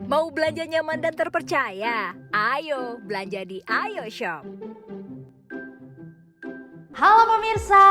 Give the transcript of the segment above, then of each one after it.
Mau belanja nyaman dan terpercaya? Ayo belanja di Ayo Shop. Halo pemirsa,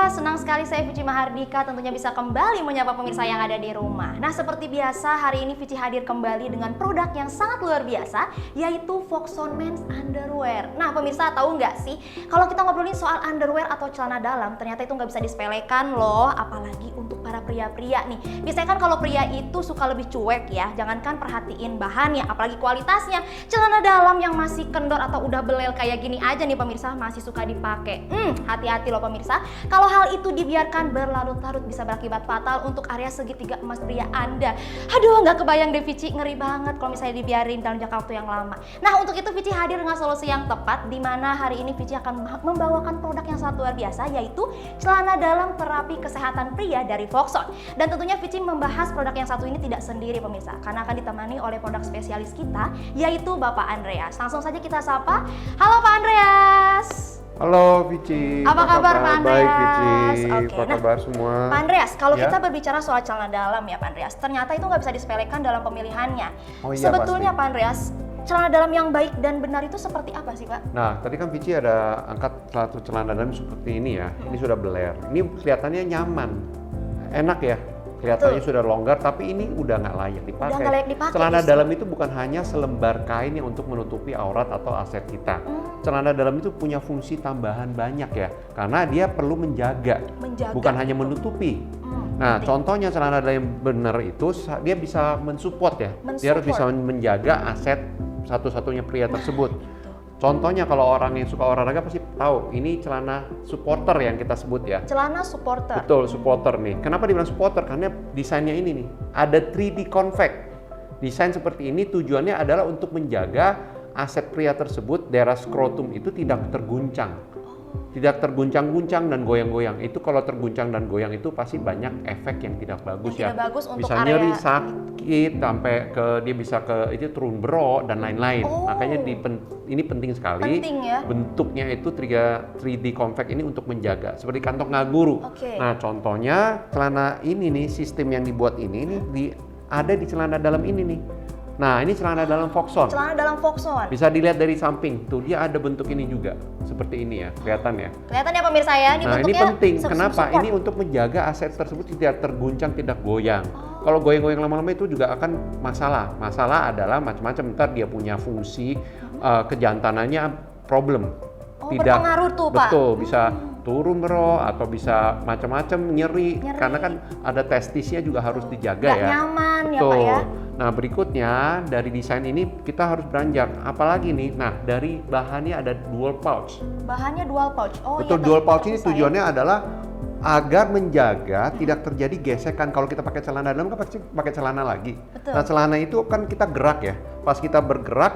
senang sekali saya Vici Mahardika tentunya bisa kembali menyapa pemirsa yang ada di rumah. Nah seperti biasa hari ini Vici hadir kembali dengan produk yang sangat luar biasa yaitu Foxon Men's Underwear. Nah pemirsa tahu nggak sih kalau kita ngobrolin soal underwear atau celana dalam ternyata itu nggak bisa disepelekan loh, apalagi untuk para pria-pria nih. Biasanya kan kalau pria itu suka lebih cuek ya, jangankan perhatiin bahannya apalagi kualitasnya. Celana dalam yang masih kendor atau udah belel kayak gini aja nih pemirsa masih suka dipakai. Hati-hati loh pemirsa, kalau hal itu dibiarkan berlarut-larut bisa berakibat fatal untuk area segitiga emas pria Anda. Aduh, nggak kebayang deh Vici, ngeri banget kalau misalnya dibiarin dalam jangka waktu yang lama. Nah, untuk itu Vici hadir dengan solusi yang tepat, di mana hari ini Vici akan membawakan produk yang sangat luar biasa, yaitu celana dalam terapi kesehatan pria dari Foxon. Dan tentunya Vici membahas produk yang satu ini tidak sendiri pemirsa, karena akan ditemani oleh produk spesialis kita, yaitu Bapak Andreas. Langsung saja kita sapa. Halo Pak Andreas. Halo Vici, apa kabar Pak Andreas? Baik Vici, Oke. apa kabar semua? Pak Andreas, kalau Ya? kita berbicara soal celana dalam ya Pak Andreas, ternyata itu nggak bisa disepelekan dalam pemilihannya. Oh iya, Sebetulnya pasti. Pak Andreas, celana dalam yang baik dan benar itu seperti apa sih Pak? Nah, tadi kan Vici ada angkat satu celana dalam seperti ini ya. Ini sudah beler. Ini kelihatannya nyaman, enak ya. Kelihatannya sudah longgar, tapi ini udah nggak layak dipakai. Udah nggak layak dipakai, Celana justru. dalam itu bukan hanya selembar kain yang untuk menutupi aurat atau aset kita. Celana dalam itu punya fungsi tambahan banyak ya, karena dia perlu menjaga, bukan hanya menutupi. Nah, contohnya celana dalam yang benar itu dia bisa mensupport ya. Dia harus bisa menjaga aset satu-satunya pria tersebut. Contohnya kalau orang yang suka olahraga pasti tahu, ini celana supporter yang kita sebut ya. Celana supporter. Betul, supporter nih. Kenapa dibilang supporter? Karena desainnya ini nih, ada 3D convex. Desain seperti ini tujuannya adalah untuk menjaga aset pria tersebut, daerah skrotum itu tidak terguncang. Tidak terguncang-guncang dan goyang-goyang. Itu kalau terguncang dan goyang itu pasti banyak efek yang tidak bagus ya. Tidak bagus untuk bisa area nyeri, sakit, sampai ke dia bisa ke itu turun bro dan lain-lain. Makanya ini penting sekali. Penting ya. Bentuknya itu 3D convex ini untuk menjaga seperti kantong ngaguru. Oke. Nah, contohnya celana ini nih, sistem yang dibuat ini ada di celana dalam ini nih. Nah, ini celana dalam Foxon. Celana dalam Foxon. Bisa dilihat dari samping, tuh dia ada bentuk ini juga, seperti ini ya, kelihatan ya. Kelihatan ya pemirsa ya, ini Nah, ini bentuknya penting, kenapa? support. Ini untuk menjaga aset tersebut tidak terguncang, tidak goyang. Kalau goyang-goyang lama-lama itu juga akan masalah. Masalah adalah macam-macam, ntar dia punya fungsi kejantanannya problem. Berpengaruh tuh Pak. Betul, bisa turun bro atau bisa macam-macam nyeri, karena kan ada testisnya juga harus dijaga Nggak ya. nyaman ya, Betul. Pak ya. Nah berikutnya dari desain ini kita harus beranjak, apalagi nih, nah dari bahannya ada dual pouch. Bahannya dual pouch. Oh Betul, iya, dual tadi pouch ini maksud saya. tujuannya adalah agar menjaga tidak terjadi gesekan. Kalau kita pakai celana dalam kan pasti pakai celana lagi. Betul. Nah celana itu kan kita gerak ya, pas kita bergerak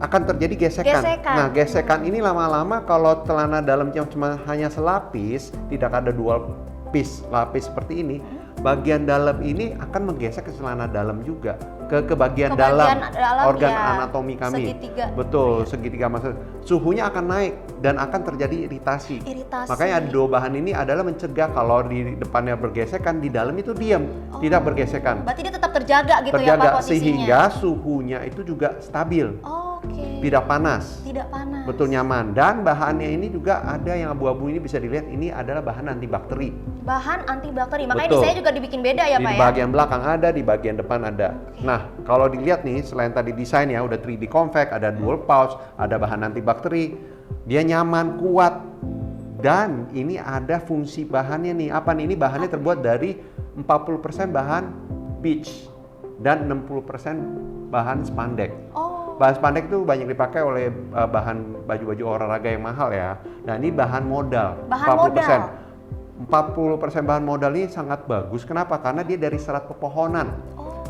akan terjadi gesekan. Nah gesekan ini lama-lama kalau celana dalamnya cuma hanya selapis, tidak ada dual lapis seperti ini, bagian dalam ini akan menggesek ke celana dalam juga, ke bagian dalam organ ya, anatomi kami. segitiga. Betul, segitiga masa. Suhunya akan naik dan akan terjadi iritasi. Makanya dua bahan ini adalah mencegah kalau di depannya bergesekan, di dalam itu diam, tidak bergesekan. Berarti dia tetap terjaga gitu ya Pak Terjaga posisinya. sehingga suhunya itu juga stabil, Oke. tidak panas. Tidak panas. Betul, nyaman. Dan bahannya ini juga ada yang abu-abu ini bisa dilihat, ini adalah bahan antibakteri. Bahan antibakteri. Makanya Betul. di saya juga dibikin beda ya Di Pak ya. bagian belakang ada, di bagian depan ada. Nah, kalau dilihat nih, selain tadi desainnya udah 3D convex, ada dual pouch, ada bahan antibakteri, dia nyaman, kuat. Dan ini ada fungsi bahannya nih. Apa nih? Ini bahannya terbuat dari 40% bahan beach dan 60% bahan spandex. Bahan spandex itu banyak dipakai oleh bahan baju-baju olahraga yang mahal ya. Nah, ini bahan modal. Bahan 40% bahan modal ini sangat bagus. Kenapa? Karena dia dari serat pepohonan.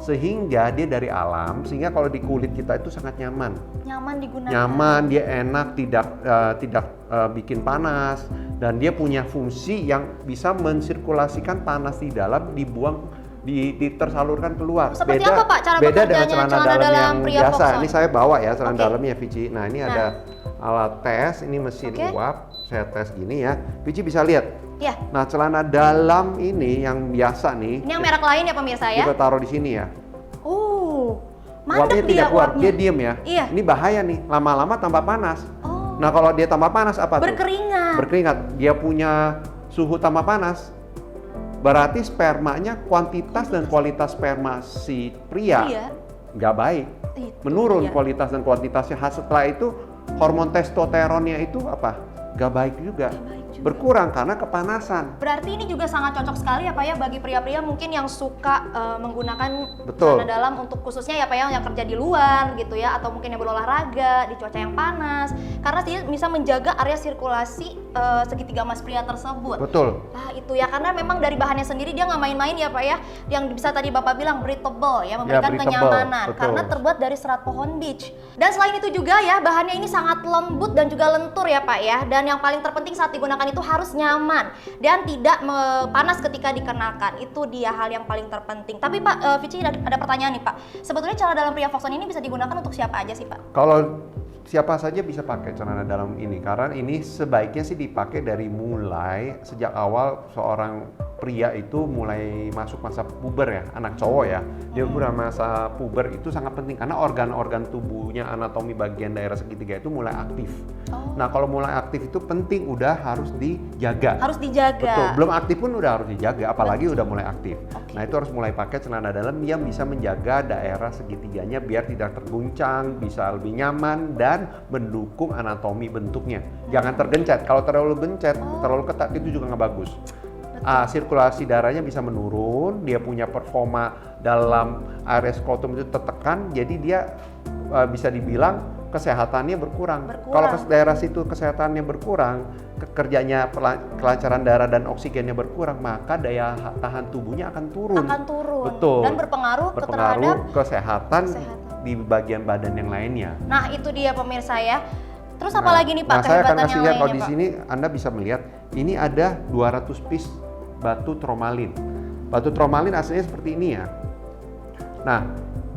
Sehingga dia dari alam, sehingga kalau di kulit kita itu sangat nyaman. Nyaman digunakan. Nyaman, dia enak, tidak bikin panas, dan dia punya fungsi yang bisa mensirkulasikan panas di dalam, dibuang, tersalurkan keluar. Seperti apa Pak cara beda dengan bekerjanya celana dalam yang pria biasa. Foxon? Ini saya bawa ya celana Oke. dalamnya Vici. Nah ini ada alat tes, ini mesin Oke. uap. Saya tes gini ya, Vici bisa lihat. Ya. Nah celana dalam ini yang biasa nih, Ini yang merek lain ya pemirsa ya. kita taruh di sini ya. Mandek Uapnya tidak keluar, uapnya. dia diem ya. Iya. Ini bahaya nih, lama-lama tambah panas. Oh. Nah kalau dia tambah panas apa tuh? Berkeringat. Berkeringat. Dia punya suhu tambah panas. Berarti spermanya, kuantitas dan kualitas sperma si pria nggak baik. Itu Menurun dia. kualitas dan kuantitasnya. Setelah itu hormon testosteronnya itu apa? Nggak baik juga. Nggak baik juga. Berkurang karena kepanasan. Berarti ini juga sangat cocok sekali ya Pak ya bagi pria-pria mungkin yang suka menggunakan Betul. celana dalam untuk khususnya ya Pak ya yang kerja di luar gitu ya, atau mungkin yang berolahraga di cuaca yang panas, karena dia bisa menjaga area sirkulasi segitiga emas pria tersebut. Betul. Nah itu ya, karena memang dari bahannya sendiri dia nggak main-main ya Pak ya, yang bisa tadi Bapak bilang breathable ya, memberikan breathable, kenyamanan betul. karena terbuat dari serat pohon beech. Dan selain itu juga ya, bahannya ini sangat lembut dan juga lentur ya Pak ya, dan yang paling terpenting saat digunakan itu harus nyaman dan tidak panas ketika dikenakan. Itu dia hal yang paling terpenting. Tapi Pak, Vici ada pertanyaan nih Pak, sebetulnya celana dalam pria Foxon ini bisa digunakan untuk siapa aja sih Pak? Kalau siapa saja bisa pakai celana dalam ini, karena ini sebaiknya sih dipakai dari mulai sejak awal seorang pria itu mulai masuk masa puber ya, anak cowok ya. Dia udah masa puber itu sangat penting karena organ-organ tubuhnya, anatomi bagian daerah segitiga itu mulai aktif. Nah kalau mulai aktif itu penting, udah harus dijaga. Harus dijaga. Betul, belum aktif pun udah harus dijaga, apalagi Betul. udah mulai aktif. Oke. Nah itu harus mulai pakai celana dalam yang bisa menjaga daerah segitiganya biar tidak terguncang, bisa lebih nyaman dan mendukung anatomi bentuknya. Jangan tergencet, kalau terlalu gencet, terlalu ketat itu juga nggak bagus. Sirkulasi darahnya bisa menurun, dia punya performa dalam area skrotum itu tertekan, jadi dia bisa dibilang kesehatannya berkurang. Kalau ke daerah situ kesehatannya berkurang, kerjanya kelancaran darah dan oksigennya berkurang, maka daya tahan tubuhnya akan turun. Akan turun. Betul. Dan berpengaruh terhadap kesehatan di bagian badan yang lainnya. Nah itu dia pemirsa ya. Terus apa lagi nih Pak Nah, saya akan kehebatan kasih yang lihat kalau lainnya di Pak? sini Anda bisa melihat ini ada 200 piece batu tromalin. Batu tromalin aslinya seperti ini ya. Nah,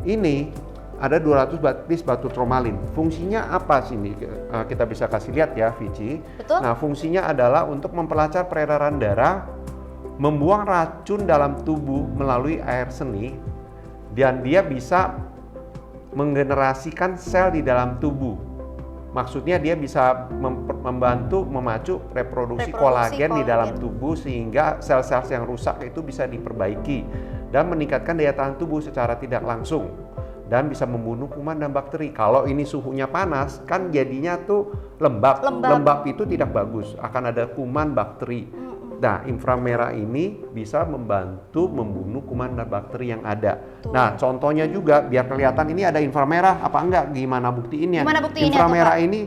ini ada 200 piece batu tromalin. Fungsinya apa sini? Kita bisa kasih lihat ya, Vici. Betul. Nah, fungsinya adalah untuk memperlancar peredaran darah, membuang racun dalam tubuh melalui air seni, dan dia bisa menggenerasikan sel di dalam tubuh. Maksudnya dia bisa membantu memacu reproduksi kolagen di dalam tubuh sehingga sel-sel yang rusak itu bisa diperbaiki dan meningkatkan daya tahan tubuh secara tidak langsung dan bisa membunuh kuman dan bakteri. Kalau ini suhunya panas kan jadinya tuh lembab. Lembab itu tidak bagus, akan ada kuman, bakteri. Nah, inframerah ini bisa membantu membunuh kuman dan bakteri yang ada. Nah, contohnya juga biar kelihatan ini ada inframerah apa enggak, gimana buktiinnya? Gimana buktiinnya Inframerah tuh, Pak? ini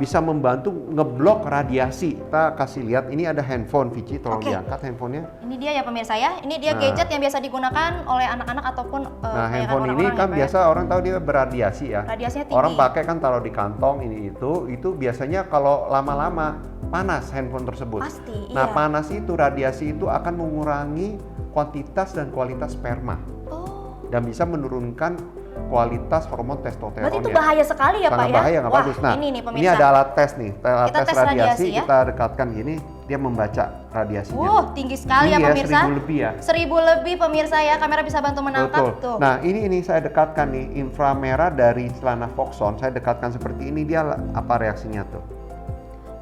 bisa membantu ngeblok radiasi. Kita kasih lihat, ini ada handphone, Vici, tolong diangkat handphonenya. Ini dia ya pemirsa ya, ini dia gadget yang biasa digunakan oleh anak-anak ataupun Nah, handphone orang-orang ini kan ya, Pak, biasa orang tahu dia berradiasi ya. Radiasinya tinggi. Orang pakai kan taruh di kantong ini itu biasanya kalau lama-lama panas handphone tersebut. Pasti, Nah, iya. panas itu, radiasi itu akan mengurangi kuantitas dan kualitas sperma dan bisa menurunkan kualitas hormon testosteronnya. Berarti itu bahaya sekali ya Pak Sangat ya? bahaya, nggak Wah, bagus. Nah, ini nih pemirsa. ini ada alat tes nih, alat Kita tes radiasi ya. Kita dekatkan gini, dia membaca radiasinya. Tinggi sekali ya Tinggi pemirsa. 1000 lebih ya. 1000 lebih pemirsa ya, kamera bisa bantu menangkap tuh. Nah, ini saya dekatkan nih inframerah dari celana Foxon. Saya dekatkan seperti ini, dia apa reaksinya tuh?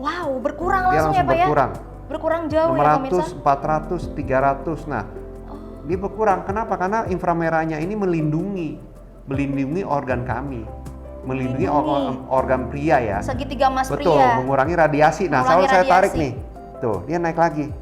Wow, berkurang Dia langsung ya langsung Pak ya? berkurang. Berkurang jauh ya pemirsa. 600, 400, 300. Nah, dia berkurang. Kenapa? Karena inframerahnya ini melindungi organ kami, melindungi organ pria ya. Segitiga emas Betul, pria. mengurangi radiasi. Nah, Mengurangi saya tarik radiasi. nih. Tuh, dia naik lagi.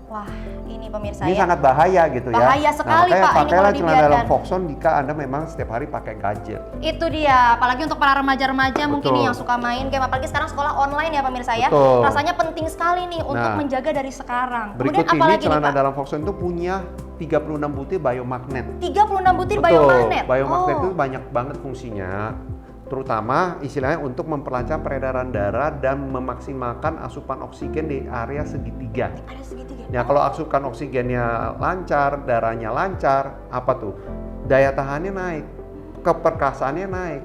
Wah, ini pemirsa Ini ya. sangat bahaya gitu ya. Bahaya sekali, nah, Pak, ini pakailah kalau celana dalam dibiarkan. Foxon jika Anda memang setiap hari pakai gadget. Itu dia, apalagi untuk para remaja-remaja mungkin Betul. nih yang suka main game, apalagi sekarang sekolah online ya pemirsa ya. Betul. Rasanya penting sekali nih untuk Nah, menjaga dari sekarang. Berikut Kemudian ini apalagi nih celana Pak? dalam Foxon itu punya 36 butir biomagnet. 36 butir Betul, biomagnet. biomagnet itu banyak banget fungsinya. Terutama istilahnya untuk memperlancar peredaran darah dan memaksimalkan asupan oksigen di area segitiga. Ada segitiga. Nah, kalau asupan oksigennya lancar, darahnya lancar, apa tuh? Daya tahannya naik, keperkasaannya naik,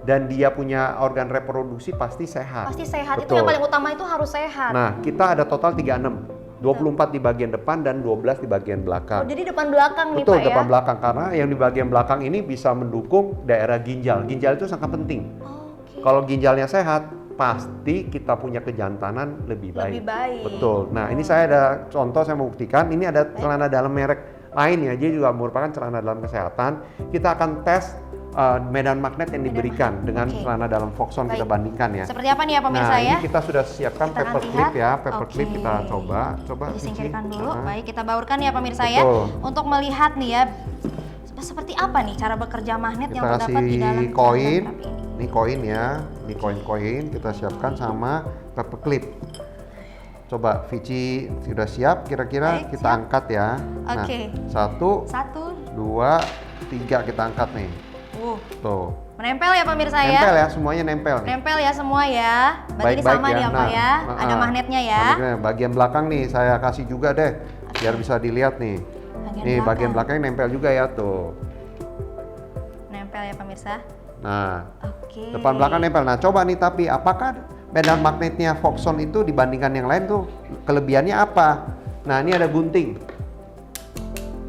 dan dia punya organ reproduksi pasti sehat. Pasti sehat, itu Betul. yang paling utama itu harus sehat. Nah, kita ada total 36. 24 di bagian depan dan 12 di bagian belakang. Oh, jadi depan belakang nih Betul, Pak ya? depan belakang, karena yang di bagian belakang ini bisa mendukung daerah ginjal. Ginjal itu sangat penting. Oke. Kalau ginjalnya sehat, pasti kita punya kejantanan lebih baik. Lebih baik. Betul. Nah, ini saya ada contoh, saya mau buktikan. Ini ada celana dalam merek lain ya, dia juga merupakan celana dalam kesehatan. Kita akan tes medan magnet yang diberikan dengan Oke. celana dalam Foxon, kita Baik. bandingkan ya. Seperti apa nih ya pemirsa Nah, ya? ini kita sudah siapkan Kita akan paperclip lihat. ya, paperclip Oke. kita coba Disingkirkan Vici. dulu. Nah. Baik, kita baurkan ya pemirsa ya. Betul. Untuk melihat nih ya, seperti apa nih cara bekerja magnet yang Kita terdapat di dalam kasih koin, terapi ini. ini koin ya, ini koin-koin kita siapkan sama paperclip. Coba Vici sudah siap, kira-kira Baik, kita siap. angkat ya. Oke. Nah, 1, 1, 2, 3 kita angkat nih. Tuh, menempel ya pemirsa ya. nempel ya, semuanya nempel nih. Nempel ya semua ya. Berarti ini Baik-baik sama nih apa ya? Ada magnetnya ya. magnetnya. Bagian belakang nih saya kasih juga deh, biar bisa dilihat nih. Nih bagian belakang nempel juga ya tuh. Nempel ya pemirsa. Nah, Oke. depan belakang nempel. Nah, coba nih tapi apakah medan magnetnya Foxon itu dibandingkan yang lain tuh kelebihannya apa? Nah, ini ada gunting.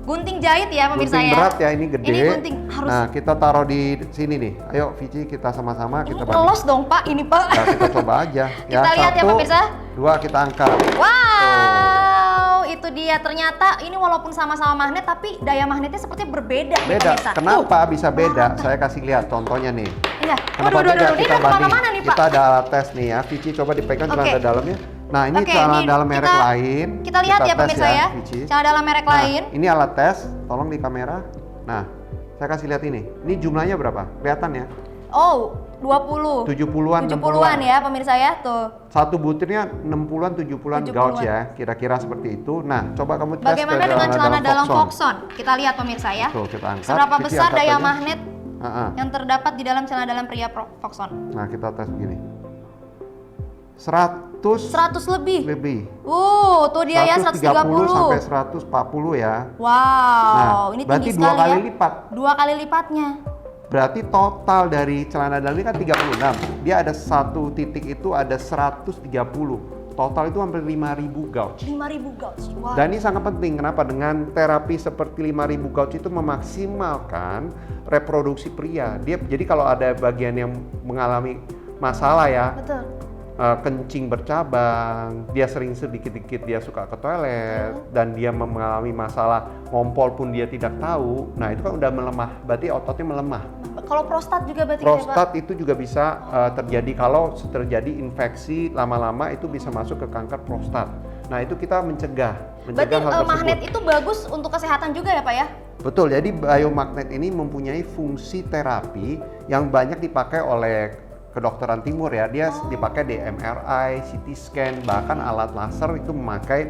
Gunting jahit ya pemirsa Gunting ya. berat ya, ini gede. Ini gunting harus. Nah, kita taruh di sini nih. Ayo Vici, kita sama-sama Ini kita banding. lolos dong Pak, ini Pak. Ya, kita coba aja. Kita lihat ya, 1, pemirsa. 2 kita angkat. Wow, itu dia. Ternyata ini walaupun sama-sama magnet tapi daya magnetnya seperti berbeda nih Beda. pemirsa. Kenapa bisa beda? Mantap. Saya kasih lihat contohnya nih. Iya. Kenapa beda? Ini Kita udah banding. kemana-mana nih Pak? Kita ada alat tes nih ya. Vici coba dipegang Oke. celana dalamnya. Nah, ini Oke, celana ini dalam merek kita- lain. Kita lihat ya tes pemirsa ya. Vici. Celana dalam merek Nah, lain. ini alat tes. Tolong di kamera. Nah, saya kasih lihat ini. Ini jumlahnya berapa? Kelihatan ya? Oh, 20. 70-an, 70-an ya pemirsa ya. Tuh. Satu butirnya 60-an, 70-an 70-an. gauge ya. Kira-kira seperti itu. Nah, coba kamu tes Bagaimana ke dengan celana dalam Foxon. Foxon? Kita lihat pemirsa ya. Tuh, kita angkat. Seberapa Vici besar angkat daya aja. magnet Ah, ah. yang terdapat di dalam celana dalam pria Foxon? Nah, kita tes begini. 100 100 lebih. Tuh dia ya 130 sampai 130. 140 ya. Wow, ini berarti tinggi 2 sekali kali ya. lipat. 2 kali lipatnya. Berarti total dari celana dalam ini kan 36. Dia ada satu titik itu ada 130. Total itu hampir 5.000 gauge. 5.000 gauge. Wow. Dan ini sangat penting. Kenapa? Dengan terapi seperti 5.000 gauge itu memaksimalkan reproduksi pria. Jadi kalau ada bagian yang mengalami masalah ya, Betul. kencing bercabang, dia sering sedikit-dikit dia suka ke toilet, dan dia mengalami masalah ngompol pun dia tidak tahu. Nah, itu kan udah melemah, berarti ototnya melemah. Kalau prostat juga berarti Prostat itu juga bisa terjadi kalau terjadi infeksi lama-lama, itu bisa masuk ke kanker prostat. Nah, itu kita mencegah Berarti hal tersebut. magnet itu bagus untuk kesehatan juga ya Pak ya? Betul, jadi biomagnet ini mempunyai fungsi terapi yang banyak dipakai oleh kedokteran timur ya. Dia dipakai di MRI, CT scan, bahkan alat laser itu memakai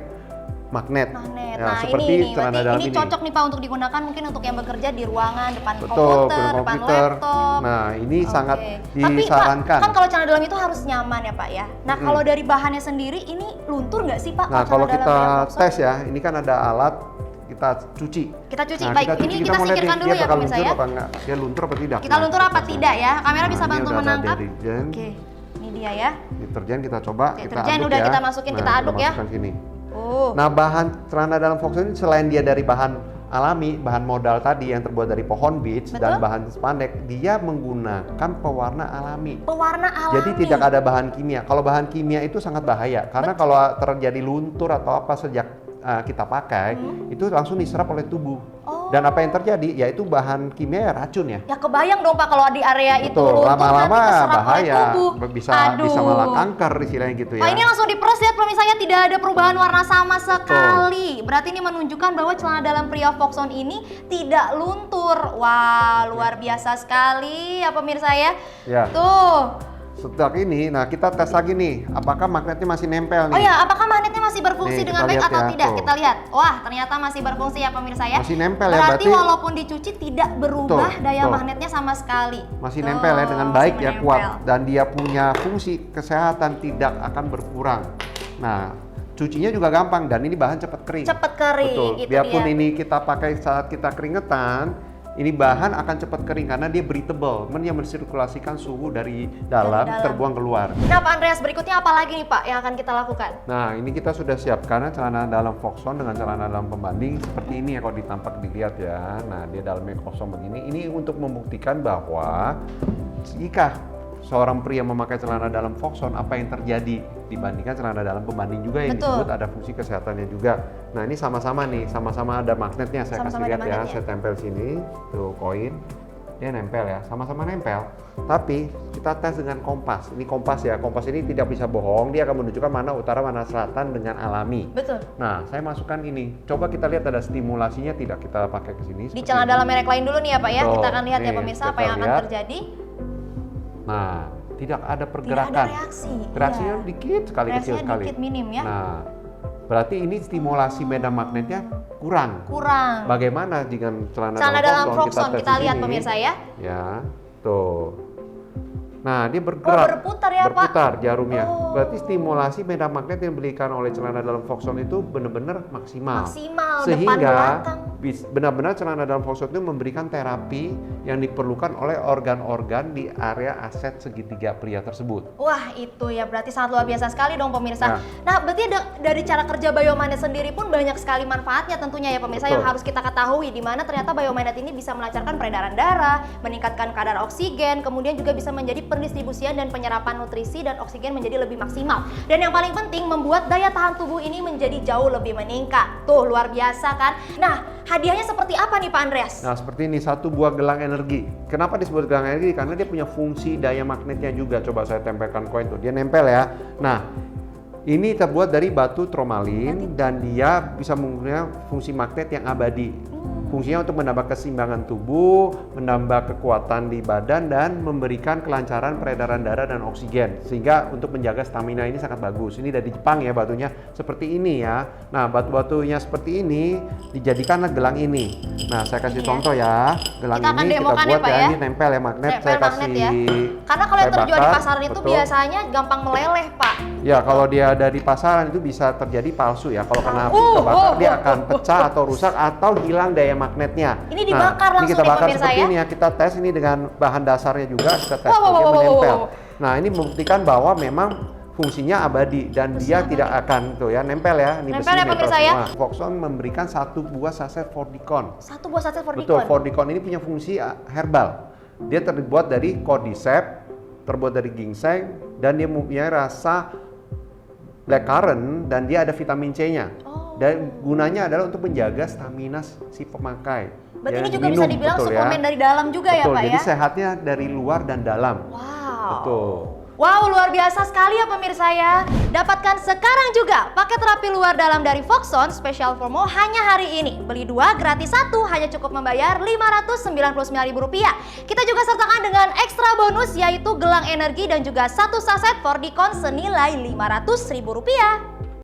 magnet. Magnet. Ya, Nah seperti ini celana berarti dalam ini cocok nih Pak untuk digunakan mungkin untuk yang bekerja di ruangan, depan Betul, komputer, depan depan komputer. laptop. Nah, ini sangat Tapi disarankan. Pak, kan kalau celana dalam itu harus nyaman ya Pak ya. Nah kalau dari bahannya sendiri ini luntur nggak sih Pak? Nah, kalau celana kita dalam yang Foxon? tes ya, ini kan ada alat kita cuci. Kita cuci. Nah, Baik, ini kita mau lihat singkirkan nih, dulu dia ya bakal pemirsa luntur ya. apa enggak? Dia luntur apa tidak? Kita luntur apa tidak ya? Kamera bisa Nah, ini bantu udah ada menangkap. deterjen. Oke, ini dia ya. Deterjen kita coba, kita Deterjen aduk udah ya. kita masukin, kita Nah, aduk ya. masukkan sini. Oh, Nah, bahan celana dalam Foxon ini selain dia dari bahan alami, bahan modal tadi yang terbuat dari pohon beech dan Betul. bahan spandek, dia menggunakan pewarna alami. pewarna alami. Jadi tidak ada bahan kimia. Kalau bahan kimia itu sangat bahaya karena kalau terjadi luntur atau apa sejak kita pakai, itu langsung diserap oleh tubuh. Oh. Dan apa yang terjadi? Yaitu bahan kimia ya racun ya. Ya kebayang dong Pak kalau di area itu Betul, luntur lama-lama nanti keserap oleh bahaya, tubuh. bisa Aduh. malah kanker istilahnya gitu ya. Pak ini langsung diperes lihat pemirsa tidak ada perubahan warna sama sekali. Berarti ini menunjukkan bahwa celana dalam pria Foxon ini tidak luntur. Wah, luar biasa sekali ya pemirsa ya. Ya. Tuh. Setelah ini, nah kita tes lagi nih, apakah magnetnya masih nempel nih? Oh ya, apakah magnetnya masih berfungsi Nih, dengan kita baik lihat atau ya, tidak? tuh. Kita lihat. Wah, ternyata masih berfungsi ya pemirsa ya. Masih nempel ya, Berarti berarti- walaupun dicuci tidak berubah Betul, daya betul. magnetnya sama sekali. Masih Tuh, nempel ya dengan baik masih ya, menempel. kuat, dan dia punya fungsi kesehatan tidak akan berkurang. Nah, cucinya juga gampang dan ini bahan cepat kering. Cepet kering, Betul. itu Biarpun dia. ini kita pakai saat kita keringetan, Ini bahan akan cepat kering karena dia breathable, yang mensirkulasikan suhu dari dalam terbuang keluar. Nah Pak Andreas, berikutnya apa lagi nih Pak yang akan kita lakukan? Nah ini kita sudah siapkan celana dalam Foxon dengan celana dalam pembanding seperti ini ya kalau ditampak dilihat ya. Nah dia dalamnya kosong begini. Ini untuk membuktikan bahwa jika seorang pria memakai celana dalam Foxon, apa yang terjadi dibandingkan celana dalam pembanding juga yang disebut ada fungsi kesehatannya juga. Nah ini sama-sama nih, sama-sama ada magnetnya. Saya kasih lihat ya, saya tempel sini, tuh koin, dia nempel ya, sama-sama nempel. Tapi kita tes dengan kompas. Ini kompas ya, kompas ini tidak bisa bohong, dia akan menunjukkan mana utara, mana selatan dengan alami. Betul. Nah saya masukkan ini, coba kita lihat ada stimulasinya tidak, kita pakai ke sini. Di celana dalam merek lain dulu nih ya Pak ya, kita akan lihat ya nih, pemirsa apa yang akan terjadi. Nah, tidak ada pergerakan. Tidak ada reaksi. Reaksinya dikit sekali, kecil sekali. Dikit, minim ya. Nah, berarti ini stimulasi medan magnetnya kurang. Kurang. Bagaimana dengan celana dalam dalam Foxon kita lihat pemirsa ya. Ya, tuh. Nah, dia bergerak. Berputar ya Pak? Berputar jarumnya. Berarti stimulasi medan magnet yang diberikan oleh celana dalam Foxon itu benar-benar maksimal. Maksimal, Sehingga depan belakang. benar-benar celana dalam Foxon itu memberikan terapi yang diperlukan oleh organ-organ di area aset segitiga pria tersebut. Wah itu ya berarti sangat luar biasa sekali dong pemirsa. Ya. Nah berarti dari cara kerja biomagnet sendiri pun banyak sekali manfaatnya tentunya ya pemirsa. Betul. Yang harus kita ketahui di mana ternyata biomagnet ini bisa melancarkan peredaran darah, meningkatkan kadar oksigen, kemudian juga bisa menjadi pendistribusian dan penyerapan nutrisi dan oksigen menjadi lebih maksimal. Dan yang paling penting membuat daya tahan tubuh ini menjadi jauh lebih meningkat. Tuh luar biasa kan. Nah hadiahnya seperti apa nih Pak Andreas? Nah seperti ini, satu buah gelang energi. Kenapa disebut gelang energi? Karena dia punya fungsi daya magnetnya juga. Coba saya tempelkan koin tuh, dia nempel ya. Nah ini terbuat dari batu tourmaline dan dia bisa menggunakan fungsi magnet yang abadi. Fungsinya untuk menambah keseimbangan tubuh, menambah kekuatan di badan, dan memberikan kelancaran peredaran darah dan oksigen. Sehingga untuk menjaga stamina ini sangat bagus. Ini dari Jepang ya batunya, seperti ini ya. Nah batu-batunya seperti ini, dijadikanlah gelang ini. Nah saya kasih contoh ya, gelang kita akan ini kita demokan buat ya, Pak, ya, ya. ini nempel ya magnet, saya kasih ya. Karena kalau yang saya terjual di bakar, pasaran itu betul. biasanya gampang meleleh Pak. Ya kalau dia dari pasaran itu bisa terjadi palsu ya. Kalau kena api kebakar dia akan pecah atau rusak atau hilang daya magnetnya. Ini dibakar langsung ini kita bakar pemirsa seperti ya. ini ya. Kita tes ini dengan bahan dasarnya juga, kita tes Wow. dia menempel. Nah ini membuktikan bahwa memang fungsinya abadi dan dia tidak akan tuh ya nempel ya. Ini Nempel ya pemirsa ya. Foxon memberikan satu buah saset Fordicon. Satu buah saset Fordicon. Betul, Fordicon ini punya fungsi herbal. Dia terbuat dari cordyceps, terbuat dari ginseng, dan dia mempunyai rasa blackcurrant dan dia ada vitamin C-nya. Dan gunanya adalah untuk menjaga stamina si pemakai. Berarti Ya, ini juga minum, bisa dibilang betul suplemen ya. dari dalam juga ya Betul, Pak jadi ya? sehatnya dari luar dan dalam. Wow. Betul. Wow, luar biasa sekali ya pemirsa ya. Dapatkan sekarang juga paket terapi luar dalam dari Foxon special promo hanya hari ini. Beli 2 gratis 1 hanya cukup membayar Rp599.000. Kita juga sertakan dengan ekstra bonus yaitu gelang energi dan juga satu saset Fordicon senilai Rp500.000.